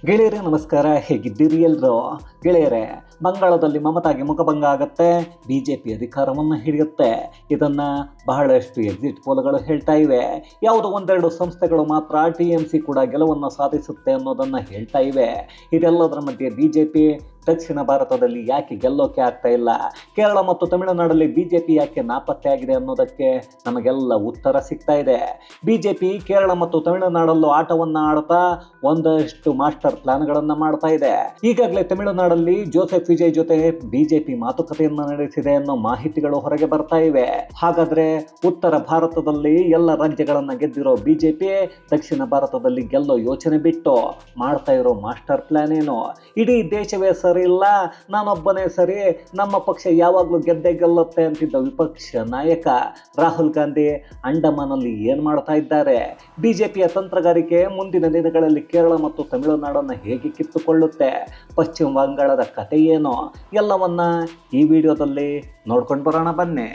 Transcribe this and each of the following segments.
ಗೆಳೆಯರೇ ನಮಸ್ಕಾರ, ಹೇಗಿದ್ದೀರಿ ಎಲ್ಲರೂ? ಗೆಳೆಯರೇ, ಬಂಗಾಳದಲ್ಲಿ ಮಮತಾಗೆ ಮುಖಭಂಗ ಆಗುತ್ತೆ, ಬಿಜೆಪಿ ಅಧಿಕಾರವನ್ನು ಹಿಡಿಯುತ್ತೆ. ಇದನ್ನು ಬಹಳಷ್ಟು ಎಕ್ಸಿಟ್ ಪೋಲ್ಗಳು ಹೇಳ್ತಾ ಇವೆ. ಯಾವುದೋ ಒಂದೆರಡು ಸಂಸ್ಥೆಗಳು ಮಾತ್ರ TMC ಕೂಡ ಗೆಲುವನ್ನು ಸಾಧಿಸುತ್ತೆ ಅನ್ನೋದನ್ನು ಹೇಳ್ತಾ ಇವೆ. ಇದೆಲ್ಲದರ ಮಧ್ಯೆ ಬಿಜೆಪಿ ದಕ್ಷಿಣ ಭಾರತದಲ್ಲಿ ಯಾಕೆ ಗೆಲ್ಲೋಕೆ ಆಗ್ತಾ ಇಲ್ಲ, ಕೇರಳ ಮತ್ತು ತಮಿಳುನಾಡಲ್ಲಿ ಬಿಜೆಪಿ ಯಾಕೆ ನಾಪತ್ತೆ ಆಗಿದೆ ಅನ್ನೋದಕ್ಕೆ ನಮಗೆಲ್ಲ ಉತ್ತರ ಸಿಗ್ತಾ ಇದೆ. ಬಿಜೆಪಿ ಕೇರಳ ಮತ್ತು ತಮಿಳುನಾಡಲ್ಲೂ ಆಟವನ್ನು ಆಡ್ತಾ ಒಂದಷ್ಟು ಮಾಸ್ಟರ್ ಪ್ಲಾನ್ಗಳನ್ನು ಮಾಡ್ತಾ ಇದೆ. ಈಗಾಗಲೇ ತಮಿಳುನಾಡಲ್ಲಿ ಜೋಸೆಫ್ ವಿಜಯ್ ಜೊತೆ ಬಿಜೆಪಿ ಮಾತುಕತೆಯನ್ನು ನಡೆಸಿದೆ ಅನ್ನೋ ಮಾಹಿತಿಗಳು ಹೊರಗೆ ಬರ್ತಾ ಇವೆ. ಹಾಗಾದ್ರೆ ಉತ್ತರ ಭಾರತದಲ್ಲಿ ಎಲ್ಲ ರಾಜ್ಯಗಳನ್ನ ಗೆದ್ದಿರೋ ಬಿಜೆಪಿ ದಕ್ಷಿಣ ಭಾರತದಲ್ಲಿ ಗೆಲ್ಲೋ ಯೋಚನೆ ಬಿಟ್ಟು ಮಾಡ್ತಾ ಇರೋ ಮಾಸ್ಟರ್ ಪ್ಲಾನ್ ಏನು? ಇಡೀ ದೇಶವೇ ಸರಿ ಇಲ್ಲ, ನಾನೊಬ್ಬನೇ ಸರಿ, ನಮ್ಮ ಪಕ್ಷ ಯಾವಾಗಲೂ ಗೆದ್ದೆ ಗೆಲ್ಲುತ್ತೆ ಅಂತಿದ್ದ ವಿಪಕ್ಷ ನಾಯಕ ರಾಹುಲ್ ಗಾಂಧಿ ಅಂಡಮಾನಲ್ಲಿ ಏನ್ ಮಾಡ್ತಾ ಇದ್ದಾರೆ? ಬಿಜೆಪಿಯ ತಂತ್ರಗಾರಿಕೆ ಮುಂದಿನ ದಿನಗಳಲ್ಲಿ ಕೇರಳ ಮತ್ತು ತಮಿಳುನಾಡನ್ನು ಹೇಗೆ ಕಿತ್ತುಕೊಳ್ಳುತ್ತೆ? ಪಶ್ಚಿಮ ಬಂಗಾಳದ ಕಥೆ ಏನು? ಎಲ್ಲವನ್ನ ಈ ವಿಡಿಯೋದಲ್ಲಿ ನೋಡ್ಕೊಂಡು ಬರೋಣ ಬನ್ನಿ.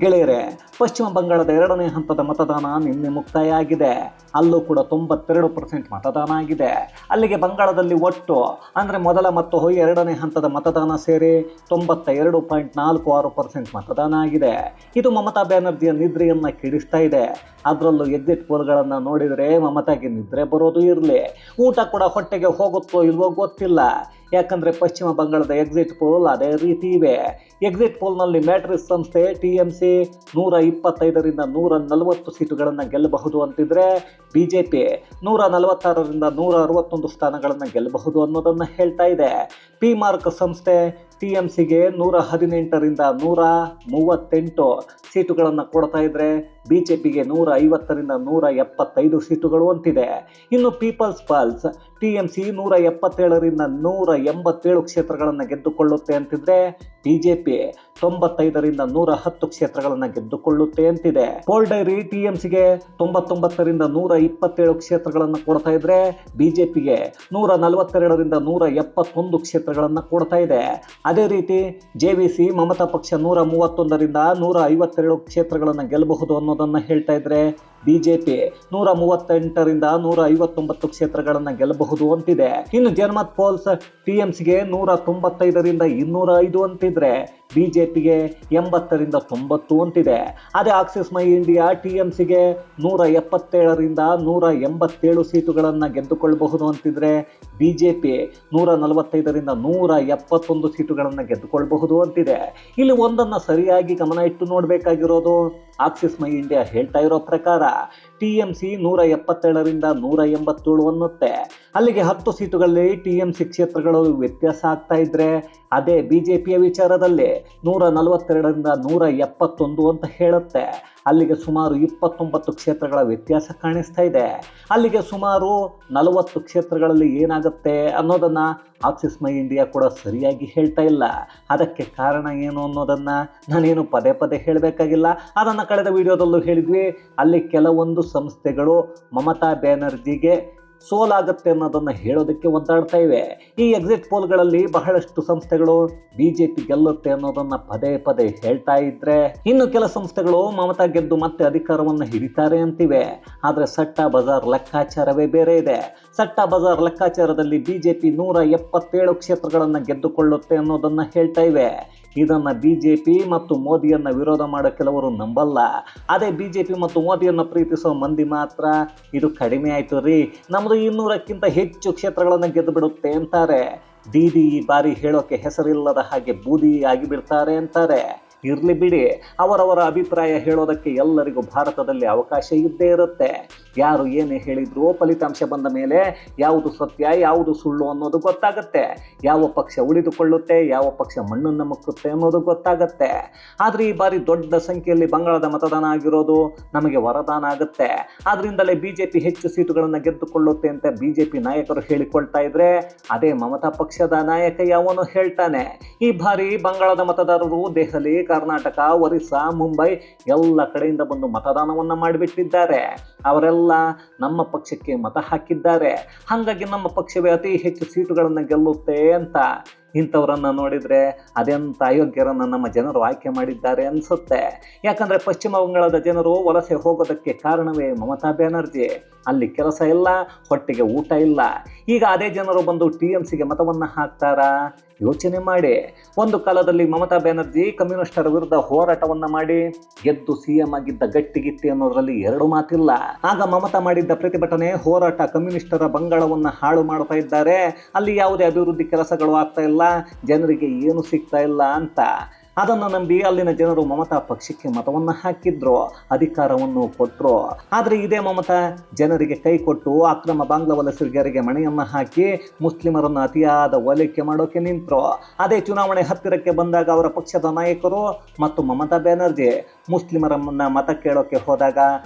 ಗೆಳೆಯರೇ, ಪಶ್ಚಿಮ ಬಂಗಾಳದ 2ನೇ ಹಂತದ ಮತದಾನ ನಿನ್ನೆ ಮುಕ್ತಾಯ ಆಗಿದೆ. ಅಲ್ಲೂ ಕೂಡ 92% ಮತದಾನ ಆಗಿದೆ. ಅಲ್ಲಿಗೆ ಬಂಗಾಳದಲ್ಲಿ ಒಟ್ಟು ಅಂದರೆ ಮೊದಲ ಮತ್ತು 2ನೇ ಹಂತದ ಮತದಾನ ಸೇರಿ 92.46% ಮತದಾನ ಆಗಿದೆ. ಇದು ಮಮತಾ ಬ್ಯಾನರ್ಜಿಯ ನಿದ್ರೆಯನ್ನು ಕೆಡಿಸ್ತಾ ಇದೆ. ಅದರಲ್ಲೂ ಎಕ್ಸಿಟ್ ಪೋಲ್ಗಳನ್ನು ನೋಡಿದರೆ ಮಮತಾಗೆ ನಿದ್ರೆ ಬರೋದು ಇರಲಿ, ಊಟ ಕೂಡ ಹೊಟ್ಟೆಗೆ ಹೋಗುತ್ತೋ ಇಲ್ವೋ ಗೊತ್ತಿಲ್ಲ. ಯಾಕಂದರೆ ಪಶ್ಚಿಮ ಬಂಗಾಳದ ಎಕ್ಸಿಟ್ ಪೋಲ್ ಅದೇ ರೀತಿ ಇವೆ. ಎಕ್ಸಿಟ್ ಪೋಲ್ನಲ್ಲಿ ಮ್ಯಾಟ್ರಿಕ್ಸ್ ಸಂಸ್ಥೆ TMC 125ರಿಂದ 140 ಸೀಟುಗಳನ್ನು ಗೆಲ್ಲಬಹುದು ಅಂತಿದ್ರೆ, ಬಿಜೆಪಿ 146ರಿಂದ 161 ಸ್ಥಾನಗಳನ್ನು ಗೆಲ್ಲಬಹುದು ಅನ್ನೋದನ್ನು ಹೇಳ್ತಾ ಇದೆ. ಪಿ ಮಾರ್ಕ್ ಸಂಸ್ಥೆ TMCಗೆ 118ರಿಂದ 138 ಸೀಟುಗಳನ್ನು ಕೊಡ್ತಾ ಇದ್ರೆ, ಬಿಜೆಪಿಗೆ 150ರಿಂದ 175 ಸೀಟುಗಳು ಅಂತಿದೆ. ಇನ್ನು ಪೀಪಲ್ಸ್ ಪಲ್ಸ್ TMC 177ರಿಂದ 187 ಕ್ಷೇತ್ರಗಳನ್ನು ಗೆದ್ದುಕೊಳ್ಳುತ್ತೆ ಅಂತಿದ್ರೆ, ಬಿಜೆಪಿ 95ರಿಂದ 110 ಕ್ಷೇತ್ರಗಳನ್ನು ಗೆದ್ದುಕೊಳ್ಳುತ್ತೆ ಅಂತಿದೆ. ಪೋಲ್ ಡೈರಿ TMCಗೆ 99ರಿಂದ 127 ಕ್ಷೇತ್ರಗಳನ್ನು ಕೊಡ್ತಾ ಇದ್ರೆ, ಬಿಜೆಪಿಗೆ 142ರಿಂದ 171 ಕ್ಷೇತ್ರಗಳನ್ನು ಕೊಡ್ತಾ ಇದೆ. ಅದೇ ರೀತಿ JVC ಮಮತಾ ಪಕ್ಷ 131ರಿಂದ 152 ಕ್ಷೇತ್ರಗಳನ್ನು ಗೆಲ್ಲಬಹುದು ಅನ್ನೋದನ್ನು ಹೇಳ್ತಾ ಇದ್ರೆ, ಬಿಜೆಪಿ 138ರಿಂದ 159 ಕ್ಷೇತ್ರಗಳನ್ನು ಗೆಲ್ಲಬಹುದು ಅಂತಿದೆ. ಇನ್ನು ಜನಮತ್ ಪೋಲ್ಸ್ TMCಗೆ 195ರಿಂದ 205 ಅಂತಿದ್ರೆ, ಬಿಜೆಪಿಗೆ 80ರಿಂದ 90 ಅಂತಿದೆ. ಅದೇ ಆಕ್ಸಿಸ್ ಮೈ ಇಂಡಿಯಾ TMCಗೆ 177ರಿಂದ 187 ಸೀಟುಗಳನ್ನು ಗೆದ್ದುಕೊಳ್ಳಬಹುದು ಅಂತಿದ್ರೆ, ಬಿಜೆಪಿ 145ರಿಂದ 171 ಸೀಟುಗಳನ್ನು ಗೆದ್ದುಕೊಳ್ಳಬಹುದು ಅಂತಿದೆ. ಇಲ್ಲಿ ಒಂದನ್ನು ಸರಿಯಾಗಿ ಗಮನ ಇಟ್ಟು ನೋಡಬೇಕಾಗಿರೋದು, ಆಕ್ಸಿಸ್ ಮೈ ಇಂಡಿಯಾ ಹೇಳ್ತಾ ಇರೋ ಪ್ರಕಾರ TMC 177ರಿಂದ 187 ಅನ್ನುತ್ತೆ. ಅಲ್ಲಿಗೆ 10 ಸೀಟುಗಳಲ್ಲಿ TMC ಕ್ಷೇತ್ರಗಳು ವ್ಯತ್ಯಾಸ ಆಗ್ತಾ ಇದ್ರೆ, ಅದೇ ಬಿಜೆಪಿಯ ವಿಚಾರದಲ್ಲಿ 142ರಿಂದ 171 ಅಂತ ಹೇಳುತ್ತೆ. ಅಲ್ಲಿಗೆ ಸುಮಾರು 29 ಕ್ಷೇತ್ರಗಳ ವ್ಯತ್ಯಾಸ ಕಾಣಿಸ್ತಾ ಇದೆ. ಅಲ್ಲಿಗೆ ಸುಮಾರು 40 ಕ್ಷೇತ್ರಗಳಲ್ಲಿ ಏನಾಗುತ್ತೆ ಅನ್ನೋದನ್ನು ಆಕ್ಸಿಸ್ ಮೈ ಇಂಡಿಯಾ ಕೂಡ ಸರಿಯಾಗಿ ಹೇಳ್ತಾ ಇಲ್ಲ. ಅದಕ್ಕೆ ಕಾರಣ ಏನು ಅನ್ನೋದನ್ನು ನಾನೇನು ಪದೇ ಪದೇ ಹೇಳಬೇಕಾಗಿಲ್ಲ, ಅದನ್ನು ಕಳೆದ ವಿಡಿಯೋದಲ್ಲೂ ಹೇಳಿದ್ವಿ. ಅಲ್ಲಿ ಕೆಲವೊಂದು ಸಂಸ್ಥೆಗಳು ಮಮತಾ ಬ್ಯಾನರ್ಜಿಗೆ ಸೋಲಾಗುತ್ತೆ ಅನ್ನೋದನ್ನು ಹೇಳೋದಕ್ಕೆ ಒದ್ದಾಡ್ತಾ ಇವೆ. ಈ ಎಕ್ಸಿಟ್ ಪೋಲ್ಗಳಲ್ಲಿ ಬಹಳಷ್ಟು ಸಂಸ್ಥೆಗಳು ಬಿಜೆಪಿ ಗೆಲ್ಲುತ್ತೆ ಅನ್ನೋದನ್ನು ಪದೇ ಪದೇ ಹೇಳ್ತಾ ಇದ್ರೆ, ಇನ್ನು ಕೆಲ ಸಂಸ್ಥೆಗಳು ಮಮತಾ ಗೆದ್ದು ಮತ್ತೆ ಅಧಿಕಾರವನ್ನು ಹಿಡಿತಾರೆ ಅಂತಿವೆ. ಆದರೆ ಸಟ್ಟಾ ಬಜಾರ್ ಲೆಕ್ಕಾಚಾರವೇ ಬೇರೆ ಇದೆ. ಸಟ್ಟಾ ಬಜಾರ್ ಲೆಕ್ಕಾಚಾರದಲ್ಲಿ ಬಿಜೆಪಿ 177 ಕ್ಷೇತ್ರಗಳನ್ನು ಗೆದ್ದುಕೊಳ್ಳುತ್ತೆ ಅನ್ನೋದನ್ನು ಹೇಳ್ತಾ ಇವೆ. ಇದನ್ನು ಬಿಜೆಪಿ ಮತ್ತು ಮೋದಿಯನ್ನು ವಿರೋಧ ಮಾಡೋ ಕೆಲವರು ನಂಬಲ್ಲ. ಅದೇ ಬಿಜೆಪಿ ಮತ್ತು ಮೋದಿಯನ್ನು ಪ್ರೀತಿಸೋ ಮಂದಿ ಮಾತ್ರ ಇದು ಕಡಿಮೆ ಆಯಿತು ರೀ, ನಮ್ಮದು 200ಕ್ಕಿಂತ ಹೆಚ್ಚು ಕ್ಷೇತ್ರಗಳನ್ನು ಗೆದ್ದು ಬಿಡುತ್ತೆ ಅಂತಾರೆ. ದೀದಿ ಈ ಬಾರಿ ಹೇಳೋಕೆ ಹೆಸರಿಲ್ಲದ ಹಾಗೆ ಬೂದಿ ಆಗಿ ಬಿಡ್ತಾರೆ ಅಂತಾರೆ. ಇರಲಿ ಬಿಡಿ, ಅವರವರ ಅಭಿಪ್ರಾಯ ಹೇಳೋದಕ್ಕೆ ಎಲ್ಲರಿಗೂ ಭಾರತದಲ್ಲಿ ಅವಕಾಶ ಇದ್ದೇ ಇರುತ್ತೆ. ಯಾರು ಏನೇ ಹೇಳಿದ್ರು ಫಲಿತಾಂಶ ಬಂದ ಮೇಲೆ ಯಾವುದು ಸತ್ಯ ಯಾವುದು ಸುಳ್ಳು ಅನ್ನೋದು ಗೊತ್ತಾಗುತ್ತೆ. ಯಾವ ಪಕ್ಷ ಉಳಿದುಕೊಳ್ಳುತ್ತೆ, ಯಾವ ಪಕ್ಷ ಮಣ್ಣನ್ನು ಮುಕ್ಕುತ್ತೆ ಅನ್ನೋದು ಗೊತ್ತಾಗುತ್ತೆ. ಆದರೆ ಈ ಬಾರಿ ದೊಡ್ಡ ಸಂಖ್ಯೆಯಲ್ಲಿ ಬಂಗಾಳದ ಮತದಾನ ಆಗಿರೋದು ನಮಗೆ ವರದಾನ ಆಗುತ್ತೆ. ಆದ್ದರಿಂದಲೇ ಬಿಜೆಪಿ ಹೆಚ್ಚು ಸೀಟುಗಳನ್ನು ಗೆದ್ದುಕೊಳ್ಳುತ್ತೆ ಅಂತ ಬಿಜೆಪಿ ನಾಯಕರು ಹೇಳಿಕೊಳ್ತಾ ಇದ್ರೆ, ಅದೇ ಮಮತಾ ಪಕ್ಷದ ನಾಯಕ ಯಾವನು ಹೇಳ್ತಾನೆ, ಈ ಬಾರಿ ಬಂಗಾಳದ ಮತದಾರರು ದೆಹಲಿ, ಕರ್ನಾಟಕ, ಒರಿಸ್ಸಾ, ಮುಂಬೈ ಎಲ್ಲ ಕಡೆಯಿಂದ ಬಂದು ಮತದಾನವನ್ನು ಮಾಡಿಬಿಟ್ಟಿದ್ದಾರೆ. ಅವರೆಲ್ಲ ನಮ್ಮ ಪಕ್ಷಕ್ಕೆ ಮತ ಹಾಕಿದ್ದಾರೆ. ಹಾಗಾಗಿ ನಮ್ಮ ಪಕ್ಷವೇ ಅತಿ ಹೆಚ್ಚು ಸೀಟುಗಳನ್ನು ಗೆಲ್ಲುತ್ತೆ ಅಂತ. ಇಂಥವ್ರನ್ನ ನೋಡಿದರೆ ಅದೆಂಥ ಅಯೋಗ್ಯರನ್ನು ನಮ್ಮ ಜನರು ಆಯ್ಕೆ ಮಾಡಿದ್ದಾರೆ ಅನಿಸುತ್ತೆ. ಯಾಕಂದರೆ ಪಶ್ಚಿಮ ಬಂಗಾಳದ ಜನರು ವಲಸೆ ಹೋಗೋದಕ್ಕೆ ಕಾರಣವೇ ಮಮತಾ ಬ್ಯಾನರ್ಜಿ. ಅಲ್ಲಿ ಕೆಲಸ ಇಲ್ಲ, ಹೊಟ್ಟೆಗೆ ಊಟ ಇಲ್ಲ. ಈಗ ಅದೇ ಜನರು ಬಂದು TMCಗೆ ಮತವನ್ನು ಹಾಕ್ತಾರಾ? ಯೋಚನೆ ಮಾಡಿ. ಒಂದು ಕಾಲದಲ್ಲಿ ಮಮತಾ ಬ್ಯಾನರ್ಜಿ ಕಮ್ಯುನಿಸ್ಟರ ವಿರುದ್ಧ ಹೋರಾಟವನ್ನು ಮಾಡಿ ಗೆದ್ದು CM ಆಗಿದ್ದ ಗಟ್ಟಿಗಿತ್ತಿ ಅನ್ನೋದ್ರಲ್ಲಿ ಎರಡು ಮಾತಿಲ್ಲ. ಆಗ ಮಮತಾ ಮಾಡಿದ್ದ ಪ್ರತಿಭಟನೆ, ಹೋರಾಟ ಕಮ್ಯುನಿಸ್ಟರ ಬಂಗಾಳವನ್ನು ಹಾಳು ಮಾಡ್ತಾ ಇದ್ದಾರೆ, ಅಲ್ಲಿ ಯಾವುದೇ ಅಭಿವೃದ್ಧಿ ಕೆಲಸಗಳು ಆಗ್ತಾ ಇಲ್ಲ, ಜನರಿಗೆ ಏನು ಸಿಗ್ತಾ ಇಲ್ಲ ಅಂತ. ಅದನ್ನು ನಂಬಿ ಅಲ್ಲಿನ ಜನರು ಮಮತಾ ಪಕ್ಷಕ್ಕೆ ಮತವನ್ನು ಹಾಕಿದ್ರು, ಅಧಿಕಾರವನ್ನು ಕೊಟ್ಟರು. ಆದರೆ ಇದೇ ಮಮತಾ ಜನರಿಗೆ ಕೈ ಕೊಟ್ಟು ಅಕ್ರಮ ಬಾಂಗ್ಲಾ ವಲಸಿಗರಿಗೆ ಮಣೆಯನ್ನು ಹಾಕಿ ಮುಸ್ಲಿಮರನ್ನು ಅತಿಯಾದ ಓಲೈಕೆ ಮಾಡೋಕೆ ನಿಂತರು. ಅದೇ ಚುನಾವಣೆ ಹತ್ತಿರಕ್ಕೆ ಬಂದಾಗ ಅವರ ಪಕ್ಷದ ನಾಯಕರು ಮತ್ತು ಮಮತಾ ಬ್ಯಾನರ್ಜಿ ಮುಸ್ಲಿಮರನ್ನ ಮತ ಕೇಳೋಕೆ ಹೋದಾಗ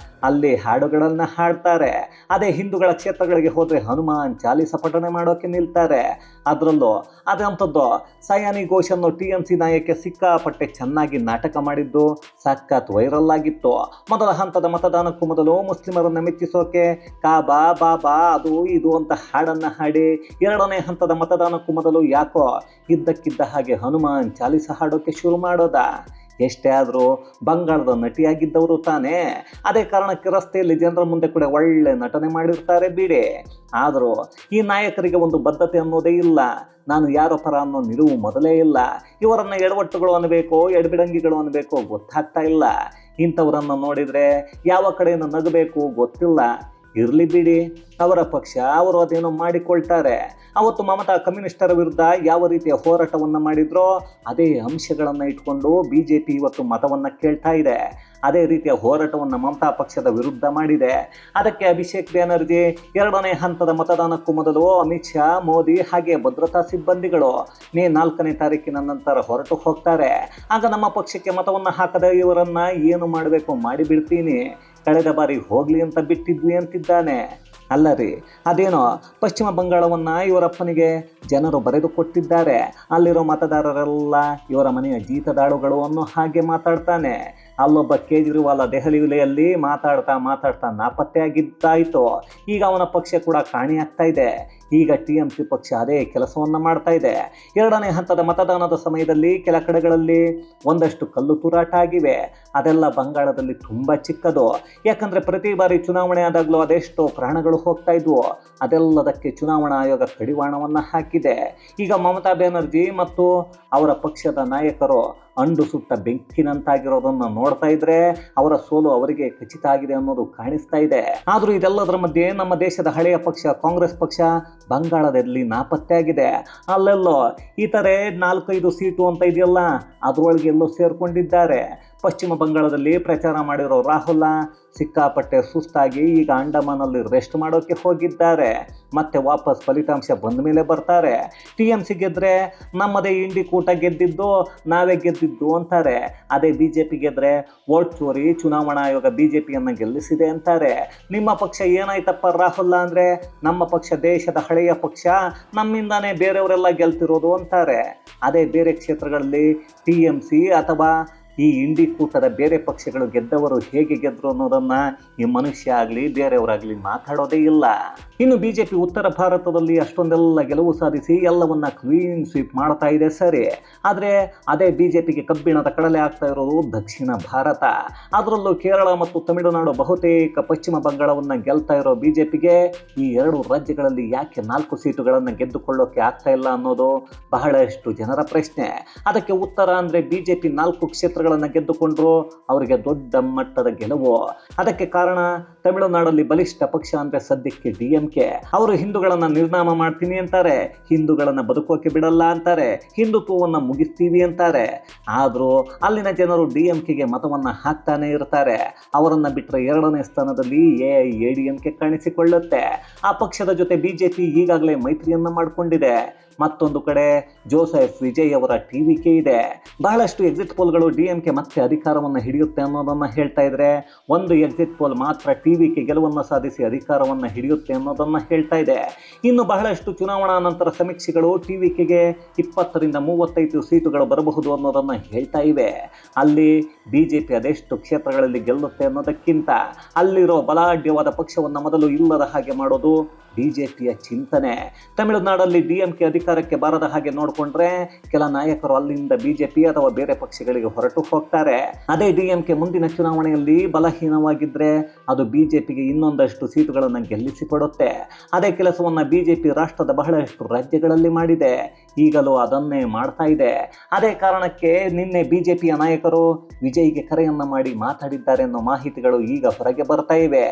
ಅಲ್ಲಿ ಹಾಡುಗಳನ್ನು ಹಾಡ್ತಾರೆ. ಅದೇ ಹಿಂದೂಗಳ ಕ್ಷೇತ್ರಗಳಿಗೆ ಹೋದರೆ ಹನುಮಾನ್ ಚಾಲೀಸ ಪಠಣೆ ಮಾಡೋಕೆ ನಿಲ್ತಾರೆ. ಅದರಲ್ಲೂ ಅದಂಥದ್ದು ಸಯಾನಿ ಘೋಷನ್ನು TMC ನಾಯಕಕ್ಕೆ ಸಿಕ್ಕಾಪಟ್ಟೆ ಚೆನ್ನಾಗಿ ನಾಟಕ ಮಾಡಿದ್ದು ಸಖತ್ ವೈರಲ್ ಆಗಿತ್ತು. ಮೊದಲ ಹಂತದ ಮತದಾನಕ್ಕೂ ಮೊದಲು ಮುಸ್ಲಿಮರನ್ನು ಮೆಚ್ಚಿಸೋಕೆ ಕಾಬಾ ಬಾಬಾ ಅದು ಇದು ಅಂತ ಹಾಡನ್ನು ಹಾಡಿ, ಎರಡನೇ ಹಂತದ ಮತದಾನಕ್ಕೂ ಮೊದಲು ಯಾಕೋ ಇದ್ದಕ್ಕಿದ್ದ ಹಾಗೆ ಹನುಮಾನ್ ಚಾಲೀಸ ಹಾಡೋಕೆ ಶುರು ಮಾಡೋದ. ಎಷ್ಟೇ ಆದರೂ ಬಂಗಾಳದ ನಟಿಯಾಗಿದ್ದವರು ತಾನೇ. ಅದೇ ಕಾರಣಕ್ಕೆ ರಸ್ತೆಯಲ್ಲಿ ಜನರ ಮುಂದೆ ಕೂಡ ಒಳ್ಳೆ ನಟನೆ ಮಾಡಿರ್ತಾರೆ ಬಿಡಿ. ಆದರೂ ಈ ನಾಯಕರಿಗೆ ಒಂದು ಬದ್ಧತೆ ಅನ್ನೋದೇ ಇಲ್ಲ. ನಾನು ಯಾರೋ ಪರ ಅನ್ನೋ ನಿಲುವು ಮೊದಲೇ ಇಲ್ಲ. ಇವರನ್ನು ಎಡವಟ್ಟುಗಳು ಅನ್ನಬೇಕೋ ಎಡಬಿಡಂಗಿಗಳು ಅನ್ನಬೇಕೋ ಗೊತ್ತಾಗ್ತಾ ಇಲ್ಲ. ಇಂಥವರನ್ನು ನೋಡಿದರೆ ಯಾವ ಕಡೆಯನ್ನು ನಗಬೇಕು ಗೊತ್ತಿಲ್ಲ. ಇರಲಿ ಬಿಡಿ, ಅವರ ಪಕ್ಷ ಅವರು ಅದೇನೋ ಮಾಡಿಕೊಳ್ತಾರೆ. ಅವತ್ತು ಮಮತಾ ಕಮ್ಯುನಿಸ್ಟರ ವಿರುದ್ಧ ಯಾವ ರೀತಿಯ ಹೋರಾಟವನ್ನು ಮಾಡಿದ್ರೋ ಅದೇ ಅಂಶಗಳನ್ನು ಇಟ್ಕೊಂಡು BJP ಇವತ್ತು ಮತವನ್ನು ಕೇಳ್ತಾ ಇದೆ. ಅದೇ ರೀತಿಯ ಹೋರಾಟವನ್ನು ಮಮತಾ ಪಕ್ಷದ ವಿರುದ್ಧ ಮಾಡಿದೆ. ಅದಕ್ಕೆ ಅಭಿಷೇಕ್ ಬ್ಯಾನರ್ಜಿ ಎರಡನೇ ಹಂತದ ಮತದಾನಕ್ಕೂ ಮೊದಲು ಅಮಿತ್ ಶಾ, ಮೋದಿ ಹಾಗೆ ಭದ್ರತಾ ಸಿಬ್ಬಂದಿಗಳು ಮೇ 4ನೇ ತಾರೀಕಿನ ನಂತರ ಹೊರಟು ಹೋಗ್ತಾರೆ. ಆಗ ನಮ್ಮ ಪಕ್ಷಕ್ಕೆ ಮತವನ್ನು ಹಾಕದ ಇವರನ್ನ ಏನು ಮಾಡಬೇಕು ಮಾಡಿಬಿಡ್ತೀನಿ, ಕಳೆದ ಬಾರಿ ಹೋಗ್ಲಿ ಅಂತ ಬಿಟ್ಟಿದ್ವಿ ಅಂತಿದ್ದಾನೆ. ಅಲ್ಲ ರೀ, ಅದೇನೋ ಪಶ್ಚಿಮ ಬಂಗಾಳವನ್ನು ಇವರಪ್ಪನಿಗೆ ಜನರು ಬರೆದು ಕೊಟ್ಟಿದ್ದಾರೆ, ಅಲ್ಲಿರೋ ಮತದಾರರೆಲ್ಲ ಇವರ ಮನೆಯ ಜೀತದಾಳುಗಳು ಅನ್ನೋ ಹಾಗೆ ಮಾತಾಡ್ತಾನೆ. ಅಲ್ಲೊಬ್ಬ ಕೇಜ್ರಿವಾಲ ದೆಹಲಿಯಲ್ಲಿ ಮಾತಾಡ್ತಾ ನಾಪತ್ತೆಯಾಗಿದ್ದಾಯಿತು. ಈಗ ಅವನ ಪಕ್ಷ ಕೂಡ ಕಾಣೆಯಾಗ್ತಾ ಇದೆ. ಈಗ TMC ಪಕ್ಷ ಅದೇ ಕೆಲಸವನ್ನು ಮಾಡ್ತಾ ಇದೆ. ಎರಡನೇ ಹಂತದ ಮತದಾನದ ಸಮಯದಲ್ಲಿ ಕೆಲ ಕಡೆಗಳಲ್ಲಿ ಒಂದಷ್ಟು ಕಲ್ಲು ತೂರಾಟ ಆಗಿವೆ. ಅದೆಲ್ಲ ಬಂಗಾಳದಲ್ಲಿ ತುಂಬ ಚಿಕ್ಕದು. ಯಾಕಂದರೆ ಪ್ರತಿ ಬಾರಿ ಚುನಾವಣೆ ಆದಾಗಲೂ ಅದೆಷ್ಟೋ ಪ್ರಾಣಗಳು ಹೋಗ್ತಾ ಇದ್ವು. ಅದೆಲ್ಲದಕ್ಕೆ ಚುನಾವಣಾ ಆಯೋಗ ಕಡಿವಾಣವನ್ನು ಹಾಕಿದೆ. ಈಗ ಮಮತಾ ಬ್ಯಾನರ್ಜಿ ಮತ್ತು ಅವರ ಪಕ್ಷದ ನಾಯಕರು ಅಂಡು ಸುಟ್ಟ ಬೆಂಕಿನಂತಾಗಿರೋದನ್ನು ನೋಡ್ತಾ ಇದ್ರೆ ಅವರ ಸೋಲು ಅವರಿಗೆ ಖಚಿತ ಆಗಿದೆ ಅನ್ನೋದು ಕಾಣಿಸ್ತಾ ಇದೆ. ಆದರೂ ಇದೆಲ್ಲದರ ಮಧ್ಯೆ ನಮ್ಮ ದೇಶದ ಹಳೆಯ ಪಕ್ಷ ಕಾಂಗ್ರೆಸ್ ಪಕ್ಷ ಬಂಗಾಳದಲ್ಲಿ ನಾಪತ್ತೆಯಾಗಿದೆ. ಅಲ್ಲೆಲ್ಲೋ ಈ ಥರ 4-5 ಸೀಟು ಅಂತ ಇದೆಯಲ್ಲ, ಅದರೊಳಗೆ ಎಲ್ಲೋ ಸೇರ್ಕೊಂಡಿದ್ದಾರೆ. ಪಶ್ಚಿಮ ಬಂಗಾಳದಲ್ಲಿ ಪ್ರಚಾರ ಮಾಡಿರೋ ರಾಹುಲ್ ಸಿಕ್ಕಾಪಟ್ಟೆ ಸುಸ್ತಾಗಿ ಈಗ ಅಂಡಮಾನಲ್ಲಿ ರೆಸ್ಟ್ ಮಾಡೋಕ್ಕೆ ಹೋಗಿದ್ದಾರೆ. ಮತ್ತೆ ವಾಪಸ್ ಫಲಿತಾಂಶ ಬಂದ ಮೇಲೆ ಬರ್ತಾರೆ. TMC ಗೆದ್ರೆ ನಮ್ಮದೇ ಇಂಡಿ ಕೂಟ ಗೆದ್ದಿದ್ದು, ನಾವೇ ಗೆದ್ದಿದ್ದು ಅಂತಾರೆ. ಅದೇ BJP ಗೆದ್ರೆ ವೋಟ್ ಚೋರಿ, ಚುನಾವಣಾ ಆಯೋಗ BJPಯನ್ನು ಗೆಲ್ಲಿಸಿದೆ ಅಂತಾರೆ. ನಿಮ್ಮ ಪಕ್ಷ ಏನಾಯ್ತಪ್ಪ ರಾಹುಲ್ ಅಂದರೆ, ನಮ್ಮ ಪಕ್ಷ ದೇಶದ ಹಳೆಯ ಪಕ್ಷ, ನಮ್ಮಿಂದಾನೇ ಬೇರೆಯವರೆಲ್ಲ ಗೆಲ್ತಿರೋದು ಅಂತಾರೆ. ಅದೇ ಬೇರೆ ಕ್ಷೇತ್ರಗಳಲ್ಲಿ TMC ಅಥವಾ ಈ ಇಂಡಿ ಕೂಟದ ಬೇರೆ ಪಕ್ಷಗಳು ಗೆದ್ದವರು ಹೇಗೆ ಗೆದ್ದರು ಅನ್ನೋದನ್ನು ಈ ಮನುಷ್ಯ ಆಗಲಿ ಬೇರೆಯವರಾಗಲಿ ಮಾತಾಡೋದೇ ಇಲ್ಲ. ಇನ್ನು BJP ಉತ್ತರ ಭಾರತದಲ್ಲಿ ಅಷ್ಟೊಂದೆಲ್ಲ ಗೆಲುವು ಸಾಧಿಸಿ ಎಲ್ಲವನ್ನ ಕ್ಲೀನ್ ಸ್ವೀಪ್ ಮಾಡ್ತಾ ಇದೆ ಸರಿ. ಆದರೆ ಅದೇ BJPಗೆ ಕಬ್ಬಿಣದ ಕಡಲೆ ಆಗ್ತಾ ಇರೋದು ದಕ್ಷಿಣ ಭಾರತ. ಅದರಲ್ಲೂ ಕೇರಳ ಮತ್ತು ತಮಿಳುನಾಡು ಬಹುತೇಕ ಪಶ್ಚಿಮ ಬಂಗಾಳವನ್ನು ಗೆಲ್ತಾ ಇರೋ BJPಗೆ ಈ 2 ರಾಜ್ಯಗಳಲ್ಲಿ ಯಾಕೆ 4 ಸೀಟುಗಳನ್ನು ಗೆದ್ದುಕೊಳ್ಳೋಕೆ ಆಗ್ತಾ ಇಲ್ಲ ಅನ್ನೋದು ಬಹಳಷ್ಟು ಜನರ ಪ್ರಶ್ನೆ. ಅದಕ್ಕೆ ಉತ್ತರ ಅಂದರೆ BJP 4 ಕ್ಷೇತ್ರಗಳನ್ನು ಗೆದ್ದುಕೊಂಡ್ರು ಅವರಿಗೆ ದೊಡ್ಡ ಮಟ್ಟದ ಗೆಲುವು. ಅದಕ್ಕೆ ಕಾರಣ ತಮಿಳುನಾಡಲ್ಲಿ ಬಲಿಷ್ಠ ಪಕ್ಷ ಅಂದರೆ ಸದ್ಯಕ್ಕೆ DMK. ಅವರು ಹಿಂದೂಗಳನ್ನು ನಿರ್ನಾಮ ಮಾಡ್ತೀನಿ ಅಂತಾರೆ, ಹಿಂದೂಗಳನ್ನು ಬದುಕೋಕೆ ಬಿಡಲ್ಲ ಅಂತಾರೆ, ಹಿಂದುತ್ವವನ್ನು ಮುಗಿಸ್ತೀವಿ ಅಂತಾರೆ. ಆದರೂ ಅಲ್ಲಿನ ಜನರು DMKಗೆ ಮತವನ್ನು ಹಾಕ್ತಾನೆ ಇರ್ತಾರೆ. ಅವರನ್ನು ಬಿಟ್ಟರೆ ಎರಡನೇ ಸ್ಥಾನದಲ್ಲಿ AIADMK ಕಾಣಿಸಿಕೊಳ್ಳುತ್ತೆ. ಆ ಪಕ್ಷದ ಜೊತೆ BJP ಈಗಾಗಲೇ ಮೈತ್ರಿಯನ್ನು ಮಾಡಿಕೊಂಡಿದೆ. ಮತ್ತೊಂದು ಕಡೆ ಜೋಸೆಫ್ ವಿಜಯ್ ಅವರ TVK ಇದೆ. ಬಹಳಷ್ಟು ಎಕ್ಸಿಟ್ ಪೋಲ್ಗಳು DMK ಮತ್ತೆ ಅಧಿಕಾರವನ್ನು ಹಿಡಿಯುತ್ತೆ ಅನ್ನೋದನ್ನು ಹೇಳ್ತಾ ಇದ್ರೆ, ಒಂದು ಎಕ್ಸಿಟ್ ಪೋಲ್ ಮಾತ್ರ TVK ಗೆಲುವನ್ನು ಸಾಧಿಸಿ ಅಧಿಕಾರವನ್ನು ಹಿಡಿಯುತ್ತೆ ಅನ್ನೋದನ್ನು ಹೇಳ್ತಾ ಇದೆ. ಇನ್ನು ಬಹಳಷ್ಟು ಚುನಾವಣಾ ನಂತರ ಸಮೀಕ್ಷೆಗಳು TVKಗೆ 20ರಿಂದ 35 ಸೀಟುಗಳು ಬರಬಹುದು ಅನ್ನೋದನ್ನು ಹೇಳ್ತಾ ಇವೆ. ಅಲ್ಲಿ BJP ಅದೆಷ್ಟು ಕ್ಷೇತ್ರಗಳಲ್ಲಿ ಗೆಲ್ಲುತ್ತೆ ಅನ್ನೋದಕ್ಕಿಂತ ಅಲ್ಲಿರೋ ಬಲಾಢ್ಯವಾದ ಪಕ್ಷವನ್ನು ಮೊದಲು ಇಲ್ಲದ ಹಾಗೆ ಮಾಡೋದು ಬಿಜೆಪಿಯ ಚಿಂತನೆ. ತಮಿಳುನಾಡಲ್ಲಿ ಡಿಎಂಕೆ ಅಧಿಕಾರಕ್ಕೆ ಬಾರದ ಹಾಗೆ ನೋಡಿಕೊಂಡ್ರೆ ಕೆಲ ನಾಯಕರು ಅಲ್ಲಿಂದ ಬಿಜೆಪಿ ಅಥವಾ ಬೇರೆ ಪಕ್ಷಗಳಿಗೆ ಹೊರಟು ಹೋಗ್ತಾರೆ. ಅದೇ ಡಿಎಂಕೆ ಮುಂದಿನ ಚುನಾವಣೆಯಲ್ಲಿ ಬಲಹೀನವಾಗಿದ್ರೆ ಅದು ಬಿಜೆಪಿಗೆ ಇನ್ನೊಂದಷ್ಟು ಸೀಟುಗಳನ್ನು ಗೆಲ್ಲಿಸಿಕೊಡುತ್ತೆ. ಅದೇ ಕೆಲಸವನ್ನ ಬಿಜೆಪಿ ರಾಷ್ಟ್ರದ ಬಹಳಷ್ಟು ರಾಜ್ಯಗಳಲ್ಲಿ ಮಾಡಿದೆ, ಈಗಲೂ ಅದನ್ನೇ ಮಾಡ್ತಾ ಇದೆ. ಅದೇ ಕಾರಣಕ್ಕೆ ನಿನ್ನೆ ಬಿಜೆಪಿಯ ನಾಯಕರು ವಿಜಯ್ಗೆ ಕರೆಯನ್ನ ಮಾಡಿ ಮಾತಾಡಿದ್ದಾರೆ ಅನ್ನೋ ಮಾಹಿತಿಗಳು ಈಗ ಹೊರಗೆ ಬರ್ತಾ ಇವೆ.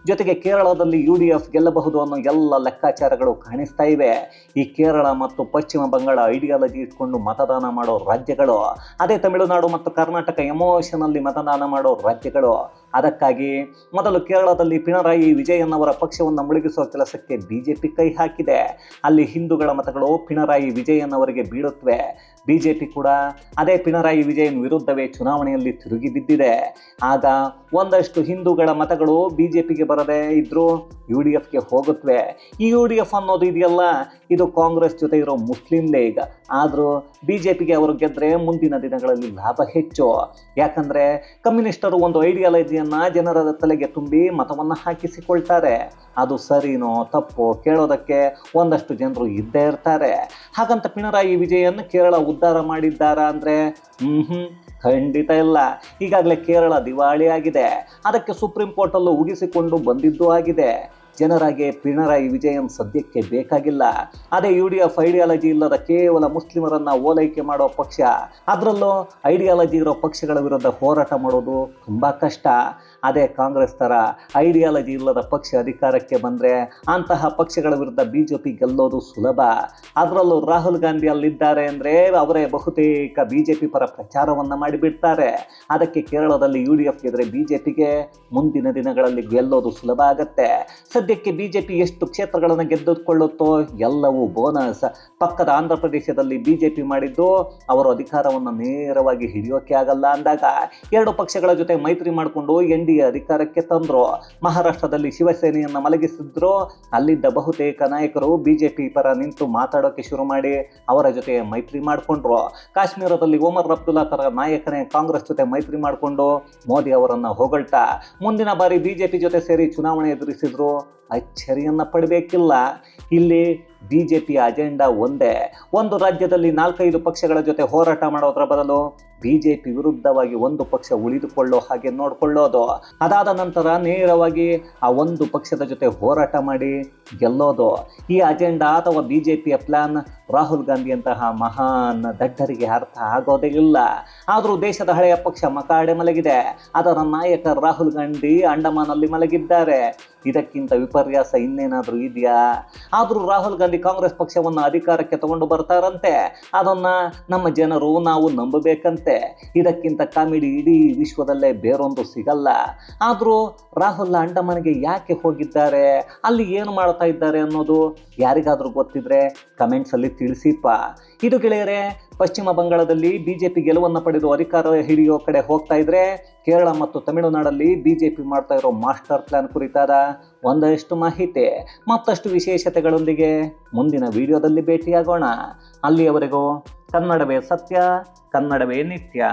ಜೊತೆಗೆ ಕೇರಳದಲ್ಲಿ UDF ಗೆಲ್ಲಬಹುದು ಅನ್ನೋ ಎಲ್ಲ ಲೆಕ್ಕಾಚಾರಗಳು ಕಾಣಿಸ್ತಾ ಇವೆ. ಈ ಕೇರಳ ಮತ್ತು ಪಶ್ಚಿಮ ಬಂಗಾಳ ಐಡಿಯಾಲಜಿ ಇಟ್ಕೊಂಡು ಮತದಾನ ಮಾಡೋ ರಾಜ್ಯಗಳು, ಅದೇ ತಮಿಳುನಾಡು ಮತ್ತು ಕರ್ನಾಟಕ ಎಮೋಷನಲ್ಲಿ ಮತದಾನ ಮಾಡೋ ರಾಜ್ಯಗಳು. ಅದಕ್ಕಾಗಿ ಮೊದಲು ಕೇರಳದಲ್ಲಿ ಪಿಣರಾಯಿ ವಿಜಯನ್ ಅವರ ಪಕ್ಷವನ್ನು ಮುಳುಗಿಸುವ ಕೆಲಸಕ್ಕೆ ಬಿಜೆಪಿ ಕೈ ಹಾಕಿದೆ. ಅಲ್ಲಿ ಹಿಂದೂಗಳ ಮತಗಳು ಪಿಣರಾಯಿ ವಿಜಯನ್ ಅವರಿಗೆ ಬೀಳುತ್ತವೆ. ಬಿಜೆಪಿ ಕೂಡ ಅದೇ ಪಿಣರಾಯಿ ವಿಜಯನ್ ವಿರುದ್ಧವೇ ಚುನಾವಣೆಯಲ್ಲಿ ತಿರುಗಿ ಬಿದ್ದಿದೆ. ಆಗ ಒಂದಷ್ಟು ಹಿಂದೂಗಳ ಮತಗಳು ಬಿಜೆಪಿಗೆ ಬರದೇ ಇದ್ರೂ UDFಗೆ ಹೋಗುತ್ತವೆ. ಈ UDF ಅನ್ನೋದು ಇದೆಯಲ್ಲ, ಇದು ಕಾಂಗ್ರೆಸ್ ಜೊತೆ ಇರೋ ಮುಸ್ಲಿಂ ಲೀಗ್. ಆದರೂ ಬಿಜೆಪಿಗೆ ಅವರು ಗೆದ್ರೆ ಮುಂದಿನ ದಿನಗಳಲ್ಲಿ ಲಾಭ ಹೆಚ್ಚು. ಯಾಕಂದ್ರೆ ಕಮ್ಯುನಿಸ್ಟರು ಒಂದು ಐಡಿಯಾಲಜಿಯನ್ನ ಜನರ ತಲೆಗೆ ತುಂಬಿ ಮತವನ್ನು ಹಾಕಿಸಿಕೊಳ್ತಾರೆ. ಅದು ಸರಿನೋ ತಪ್ಪೋ ಕೇಳೋದಕ್ಕೆ ಒಂದಷ್ಟು ಜನರು ಇದ್ದೇ ಇರ್ತಾರೆ. ಹಾಗಂತ ಪಿಣರಾಯಿ ವಿಜಯನ್ ಕೇರಳ ಉದ್ಧಾರ ಮಾಡಿದ್ದಾರಾ ಅಂದ್ರೆ ಖಂಡಿತ ಇಲ್ಲ. ಈಗಾಗಲೇ ಕೇರಳ ದಿವಾಳಿ ಆಗಿದೆ. ಅದಕ್ಕೆ ಸುಪ್ರೀಂ ಕೋರ್ಟಲ್ಲೂ ಉಗಿಸಿಕೊಂಡು ಬಂದಿದ್ದೂ ಆಗಿದೆ. ಜನರಾಗೆ ಪಿಣರಾಯಿ ವಿಜಯನ್ ಸದ್ಯಕ್ಕೆ ಬೇಕಾಗಿಲ್ಲ. ಅದೇ UDF ಐಡಿಯಾಲಜಿ ಇಲ್ಲದ ಕೇವಲ ಮುಸ್ಲಿಮರನ್ನ ಓಲೈಕೆ ಮಾಡೋ ಪಕ್ಷ. ಅದರಲ್ಲೂ ಐಡಿಯಾಲಜಿ ಇರೋ ಪಕ್ಷಗಳ ವಿರುದ್ಧ ಹೋರಾಟ ಮಾಡೋದು ತುಂಬಾ ಕಷ್ಟ. ಅದೇ ಕಾಂಗ್ರೆಸ್ ಥರ ಐಡಿಯಾಲಜಿ ಇಲ್ಲದ ಪಕ್ಷ ಅಧಿಕಾರಕ್ಕೆ ಬಂದರೆ ಅಂತಹ ಪಕ್ಷಗಳ ವಿರುದ್ಧ ಬಿಜೆಪಿ ಗೆಲ್ಲೋದು ಸುಲಭ. ಅದರಲ್ಲೂ ರಾಹುಲ್ ಗಾಂಧಿ ಅಲ್ಲಿದ್ದಾರೆ ಅಂದರೆ ಅವರೇ ಬಹುತೇಕ ಬಿಜೆಪಿ ಪರ ಪ್ರಚಾರವನ್ನು ಮಾಡಿಬಿಡ್ತಾರೆ. ಅದಕ್ಕೆ ಕೇರಳದಲ್ಲಿ UDF ಗೆದ್ರೆ ಬಿಜೆಪಿಗೆ ಮುಂದಿನ ದಿನಗಳಲ್ಲಿ ಗೆಲ್ಲೋದು ಸುಲಭ ಆಗತ್ತೆ. ಸದ್ಯಕ್ಕೆ ಬಿಜೆಪಿ ಎಷ್ಟು ಕ್ಷೇತ್ರಗಳನ್ನು ಗೆದ್ದುಕೊಳ್ಳುತ್ತೋ ಎಲ್ಲವೂ ಬೋನಸ್. ಪಕ್ಕದ ಆಂಧ್ರ ಪ್ರದೇಶದಲ್ಲಿ ಬಿಜೆಪಿ ಮಾಡಿದ್ದು ಅವರು ಅಧಿಕಾರವನ್ನು ನೇರವಾಗಿ ಹಿಡಿಯೋಕೆ ಆಗಲ್ಲ ಅಂದಾಗ ಎರಡು ಪಕ್ಷಗಳ ಜೊತೆ ಮೈತ್ರಿ ಮಾಡಿಕೊಂಡು NDA ಅಧಿಕಾರಕ್ಕೆ ತಂದ್ರು. ಮಹಾರಾಷ್ಟ್ರದಲ್ಲಿ ಶಿವಸೇನೆಯನ್ನ ಮಲಗಿಸಿದ್ರು. ಅಲ್ಲಿದ್ದ ಬಹುತೇಕ ನಾಯಕರು ಬಿಜೆಪಿ ಪರ ನಿಂತು ಮಾತಾಡೋಕೆ ಶುರು ಮಾಡಿ ಅವರ ಜೊತೆ ಮೈತ್ರಿ ಮಾಡಿಕೊಂಡ್ರು. ಕಾಶ್ಮೀರದಲ್ಲಿ ಒಮರ್ ಅಬ್ದುಲ್ಲಾ ತರ ನಾಯಕನೇ ಕಾಂಗ್ರೆಸ್ ಜೊತೆ ಮೈತ್ರಿ ಮಾಡಿಕೊಂಡು ಮೋದಿ ಅವರನ್ನ ಹೊಗಳ್ತಾ ಮುಂದಿನ ಬಾರಿ ಬಿಜೆಪಿ ಜೊತೆ ಸೇರಿ ಚುನಾವಣೆ ಎದುರಿಸಿದ್ರು. ಅಚ್ಚರಿಯನ್ನ ಪಡಬೇಕಿಲ್ಲ. ಇಲ್ಲಿ ಬಿಜೆಪಿಯ ಅಜೆಂಡಾ ಒಂದೇ. ಒಂದು ರಾಜ್ಯದಲ್ಲಿ 4-5 ಪಕ್ಷಗಳ ಜೊತೆ ಹೋರಾಟ ಮಾಡೋದ್ರ ಬದಲು ಬಿಜೆಪಿ ವಿರುದ್ಧವಾಗಿ ಒಂದು ಪಕ್ಷ ಉಳಿದುಕೊಳ್ಳೋ ಹಾಗೆ ನೋಡ್ಕೊಳ್ಳೋದು. ಅದಾದ ನಂತರ ನೇರವಾಗಿ ಆ ಒಂದು ಪಕ್ಷದ ಜೊತೆ ಹೋರಾಟ ಮಾಡಿ ಗೆಲ್ಲೋದು. ಈ ಅಜೆಂಡಾ ಅಥವಾ ಬಿಜೆಪಿಯ ಪ್ಲಾನ್ ರಾಹುಲ್ ಗಾಂಧಿಯಂತಹ ಮಹಾನ್ ದಡ್ಡರಿಗೆ ಅರ್ಥ ಆಗೋದೇ ಇಲ್ಲ. ಆದರೂ ದೇಶದ ಹಳೆಯ ಪಕ್ಷ ಮಕಾಡೆ ಮಲಗಿದೆ. ಅದರ ನಾಯಕ ರಾಹುಲ್ ಗಾಂಧಿ ಅಂಡಮಾನಲ್ಲಿ ಮಲಗಿದ್ದಾರೆ. ಇದಕ್ಕಿಂತ ವಿಪರ್ಯಾಸ ಇನ್ನೇನಾದರೂ ಇದೆಯಾ? ಆದರೂ ರಾಹುಲ್ ಗಾಂಧಿ ಕಾಂಗ್ರೆಸ್ ಪಕ್ಷವನ್ನು ಅಧಿಕಾರಕ್ಕೆ ತಗೊಂಡು ಬರ್ತಾರಂತೆ. ಅದನ್ನ ನಮ್ಮ ಜನರು ನಾವು ನಂಬಬೇಕಂತೆ. ಇದಕ್ಕಿಂತ ಕಾಮಿಡಿ ಇಡೀ ವಿಶ್ವದಲ್ಲೇ ಬೇರೊಂದು ಸಿಗಲ್ಲ. ಆದರೂ ರಾಹುಲ್ ಅಂಡಮಾನ್ಗೆ ಯಾಕೆ ಹೋಗಿದ್ದಾರೆ, ಅಲ್ಲಿ ಏನು ಮಾಡ್ತಾ ಇದ್ದಾರೆ ಅನ್ನೋದು ಯಾರಿಗಾದರೂ ಗೊತ್ತಿದ್ರೆ ಕಮೆಂಟ್ಸ್ ಅಲ್ಲಿ ತಿಳಿಸಿಪ್ಪ. ಇದು ಗೆಳೆಯರೆ, ಪಶ್ಚಿಮ ಬಂಗಾಳದಲ್ಲಿ ಬಿಜೆಪಿ ಗೆಲುವನ್ನು ಪಡೆದು ಅಧಿಕಾರ ಹಿಡಿಯೋ ಕಡೆ ಹೋಗ್ತಾ ಇದ್ರೆ ಕೇರಳ ಮತ್ತು ತಮಿಳುನಾಡಲ್ಲಿ ಬಿಜೆಪಿ ಮಾಡ್ತಾ ಇರೋ ಮಾಸ್ಟರ್ ಪ್ಲಾನ್ ಕುರಿತಾದ ಒಂದಷ್ಟು ಮಾಹಿತಿ ಮತ್ತಷ್ಟು ವಿಶೇಷತೆಗಳೊಂದಿಗೆ ಮುಂದಿನ ವಿಡಿಯೋದಲ್ಲಿ ಭೇಟಿಯಾಗೋಣ. ಅಲ್ಲಿಯವರೆಗೂ ಕನ್ನಡವೇ ಸತ್ಯ, ಕನ್ನಡವೇ ನಿತ್ಯ.